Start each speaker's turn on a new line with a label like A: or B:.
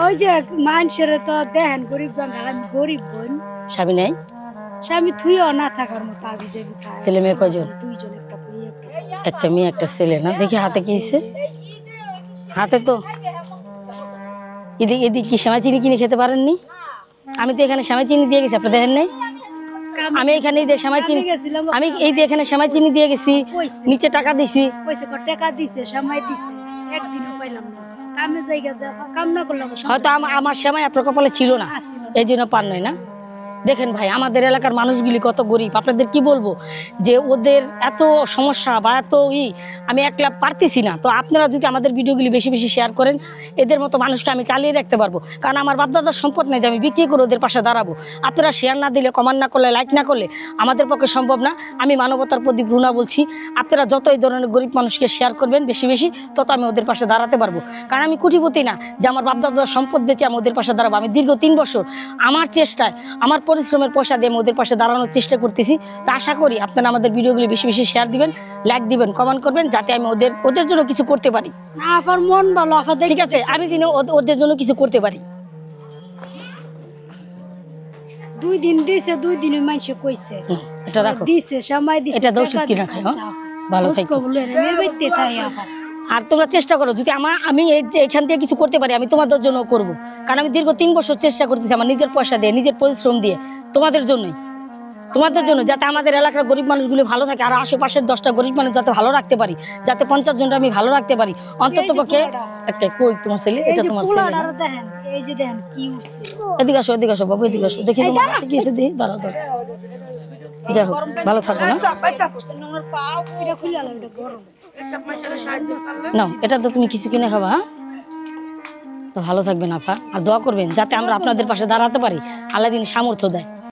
A: ওই যে মানুষের তো দেখেন গরিব বাঙাল, আমি গরিব বোন,
B: স্বামী নেই,
A: স্বামী থুইও না থাকার মতো আবি যাবি খায়।
B: ছেলে মেয়ে কয়জন?
A: দুইজন, একটা বই একটা।
B: একটা মেয়ে একটা ছেলে না? দেখি হাতে কি হয়েছে, হাতে তো এদিক এদিক কি সেমাই চিনি কিনে খেতে পারেননি? আমি তো এখানে সেমাই চিনি দিয়ে গেছি, আপনি দেখেন নাই? আমি এখানে এই যে সেমাই চিনি, আমি এই যে এখানে সেমাই চিনি দিয়ে গেছি, নিচে টাকা দিছি।
A: পয়সা কত টাকা দিছে, সময় দিছে, একদিনও পাইলাম না। কামে জায়গা যা কাম না করলাম,
B: হয়তো আমার সেমাই আপনার কপালে ছিল না, এই জন্য পান নাই না। দেখেন ভাই, আমাদের এলাকার মানুষগুলি কত গরিব, আপনাদের কি বলবো যে ওদের এত সমস্যা বা এত আমি একলা পারতেছি না। তো আপনারা যদি আমাদের ভিডিওগুলি বেশি বেশি শেয়ার করেন, এদের মতো মানুষকে আমি চালিয়ে রাখতে পারবো। কারণ আমার বাপদাদার সম্পদ নেই যে আমি বিক্রি করে ওদের পাশে দাঁড়াবো। আপনারা শেয়ার না দিলে, কমেন্ট না করলে, লাইক না করলে আমাদের পক্ষে সম্ভব না। আমি মানবতার প্রতি ভ্রুণা বলছি, আপনারা যত এই ধরনের গরিব মানুষকে শেয়ার করবেন বেশি বেশি, তত আমি ওদের পাশে দাঁড়াতে পারবো। কারণ আমি কোটিপতি না যে আমার বাপদাদার সম্পদ বেচে আমি ওদের পাশে দাঁড়াবো। আমি দীর্ঘ 3 বছর আমার চেষ্টায়, আমার পরিশ্রমের পয়সা দিয়ে আমি ওদের পাশে দাঁড়ানোর চেষ্টা করতেছি। তো আশা করি আপনারা আমাদের ভিডিওগুলি বেশি বেশি শেয়ার দিবেন, লাইক দিবেন, কমেন্ট করবেন, যাতে আমি ওদের জন্য কিছু করতে পারি।
A: আমার মন ভালো,
B: ঠিক আছে, আমি যেন ওদের জন্য কিছু করতে পারি।
A: 2 দিন দিছে, 2 দিনে মানুষে কইছে
B: এটা রাখো,
A: দিছে, সময় দিছে,
B: এটা দোষ কিনা খাই। ভালো থাকো, আর তোমরা চেষ্টা করো যদি আমি এখান থেকে কিছু করতে পারি, আমি তোমাদের জন্য করব। কারণ আমি দীর্ঘ 3 বছর চেষ্টা করতেছি আমার নিজের পয়সা দিয়ে, নিজের পরিশ্রম দিয়ে, তোমাদের জন্যই, তোমাদের জন্য, যাতে আমাদের এলাকার গরিব মানুষগুলো ভালো থাকে, আর আশেপাশের 10টা গরিব মানুষ যাতে ভালো রাখতে পারি, যাতে 50 জনটা আমি ভালো রাখতে পারি অন্তত পক্ষে। একটা কই তোমার ছেলে? এটা তোমার ছেলে।
A: এই যে দেখেন কি উঠছে।
B: এদিকে আসো, এদিকে আসো বাবু, এদিকে আসো, দেখি তোমার হাতে কি হয়েছে, দেখি। দাঁড়াও দাঁড়াও, যাই হোক ভালো থাকো না। নাও, এটা তো তুমি কিছু কিনে খাবা। হ্যাঁ, তো ভালো থাকবেন আপা, আর দোয়া করবেন যাতে আমরা আপনাদের পাশে দাঁড়াতে পারি, আল্লাহ দিন সামর্থ্য দেয়।